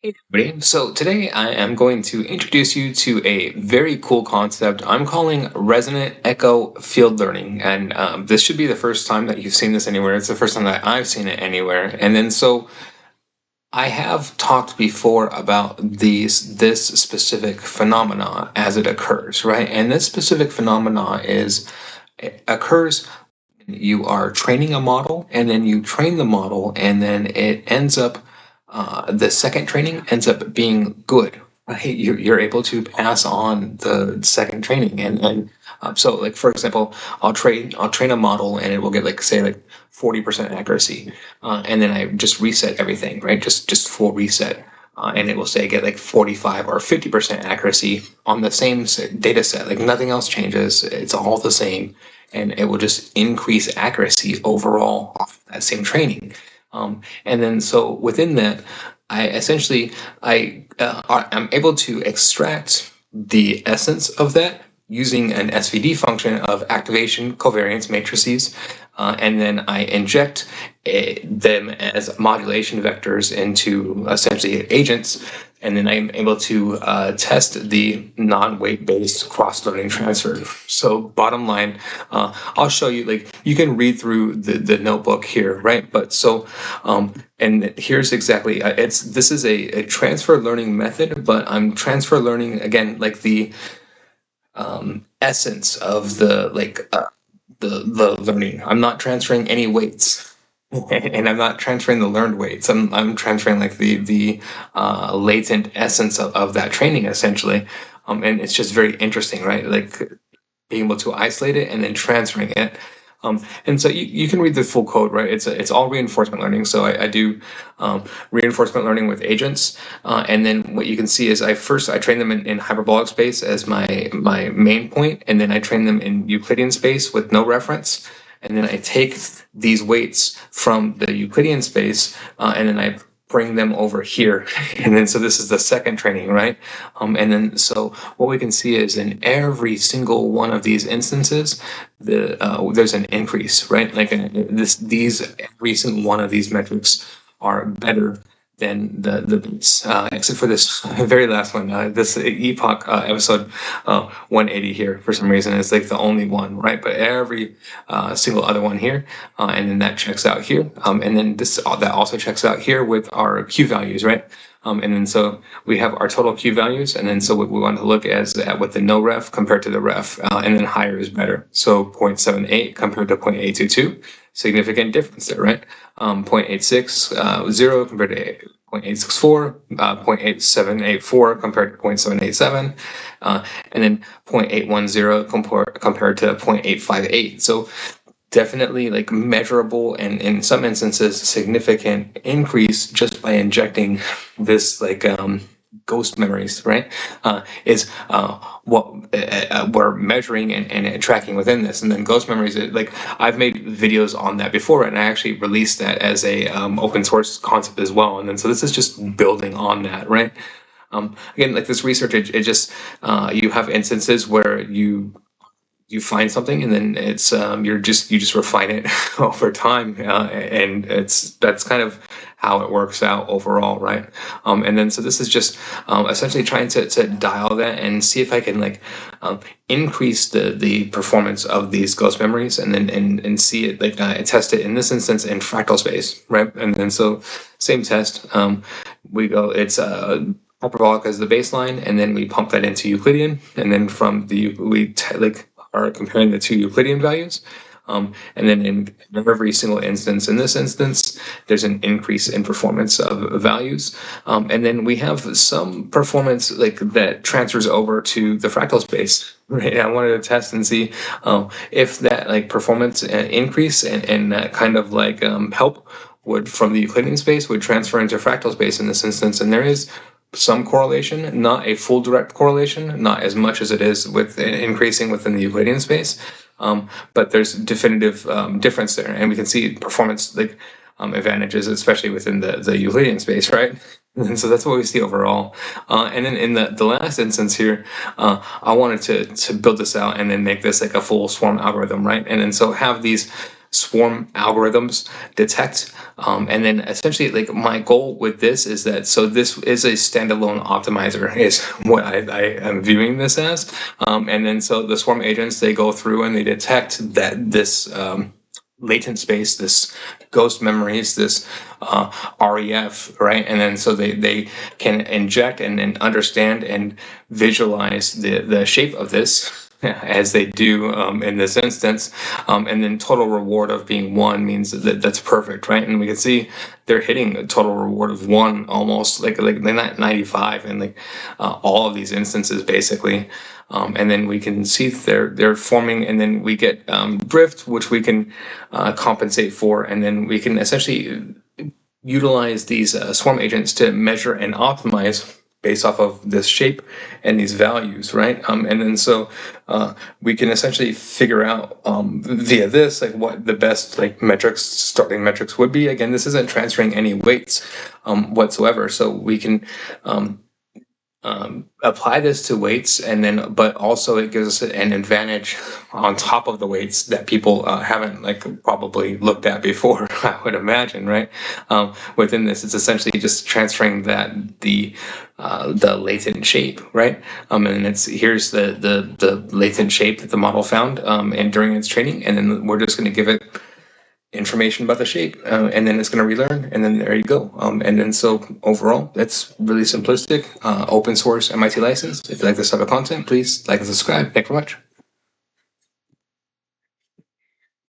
Hey everybody. So today I am going to introduce you to a very cool concept I'm calling Resonant Echo Field Learning. And this should be the first time that you've seen this anywhere. It's the first time that I've seen it anywhere. And then so I have talked before about this specific phenomena as it occurs, right? And this specific phenomena it occurs when you are training a model, and then you train the model, and then it ends up the second training ends up being good, right? You're able to pass on the second training, and so like for example, I'll train a model, and it will get like say like 40% accuracy, and then I just reset everything, right? Just full reset. And it will say get like 45 or 50% accuracy on the same data set. Like nothing else changes. It's all the same. And it will just increase accuracy overall off that same training. And then so within that, I'm able to extract the essence of that using an SVD function of activation covariance matrices, and then I inject them as modulation vectors into essentially agents, and then I'm able to test the non-weight based cross-learning transfer. So bottom line, I'll show you, like you can read through the notebook here, right? But so and here's exactly this is a transfer learning method, but I'm transfer learning again like the essence of the learning. I'm not transferring any weights, and I'm not transferring the learned weights. I'm transferring like the latent essence of that training essentially, and it's just very interesting, right? Like being able to isolate it and then transferring it. And so you can read the full code, right? It's all reinforcement learning. So I do reinforcement learning with agents, and then what you can see is I train them in hyperbolic space as my main point, and then I train them in Euclidean space with no reference, and then I take these weights from the Euclidean space, and then I bring them over here. And then so this is the second training, right? And then so what we can see is in every single one of these instances, there's an increase, right? Like every single one of these metrics are better than the base, except for this very last one, this epoch episode 180 here. For some reason, it's like the only one, right? But every single other one here, and then that checks out here, and then that also checks out here with our Q values, right? And then so we have our total Q values, and then so what we want to look at with the no ref compared to the ref, and then higher is better. So 0.78 compared to 0.822, significant difference there, right? 0.860 compared to 0.864, 0.8784 compared to 0.787, and then 0.810 compared to 0.858. So definitely like measurable, and in some instances significant increase just by injecting this like ghost memories, right? Is what we're measuring and tracking within this. And then ghost memories, like I've made videos on that before, and I actually released that as a open source concept as well. And then so this is just building on that, right? Again, like this research, it just you have instances where you find something, and then it's you just refine it over time, and that's kind of how it works out overall, right? And then so this is just essentially trying to dial that and see if I can like increase the performance of these ghost memories, and then and see it like test it in this instance in fractal space, right? And then so same test, we go it's hyperbolic as the baseline, and then we pump that into Euclidean, and then from are comparing the two Euclidean values. And then in every single instance, in this instance, there's an increase in performance of values. And then we have some performance like that transfers over to the fractal space. Right? I wanted to test and see if that like performance increase and that kind of like help would from the Euclidean space would transfer into fractal space in this instance. And there is some correlation, not a full direct correlation, not as much as it is with increasing within the Euclidean space, but there's definitive difference there, and we can see performance like advantages, especially within the Euclidean space, right? And so that's what we see overall. And then in the last instance here, I wanted to build this out and then make this like a full swarm algorithm, right? And then so have these swarm algorithms detect. And then essentially, like, my goal with this is that, so this is a standalone optimizer is what I am viewing this as. And then so the swarm agents, they go through and they detect that this latent space, this ghost memories, this REF, right? And then so they can inject and then understand and visualize the shape of this, as they do in this instance. And then total reward of being 1 means that that's perfect, right? And we can see they're hitting a total reward of 1 almost, like they're not 95 in like all of these instances basically. And then we can see they're forming, and then we get drift, which we can compensate for, and then we can essentially utilize these swarm agents to measure and optimize based off of this shape and these values, right? And then so we can essentially figure out via this, like, what the best like metrics, starting metrics would be. Again, this isn't transferring any weights whatsoever, so we can apply this to weights, and then but also it gives us an advantage on top of the weights that people haven't like probably looked at before, I would imagine, right? Within this, it's essentially just transferring that the latent shape, right? And it's here's the latent shape that the model found and during its training, and then we're just going to give it information about the shape, and then it's going to relearn, and then there you go. And then so overall, that's really simplistic, open source MIT license. If you like this type of content, please like and subscribe. Thank you very much.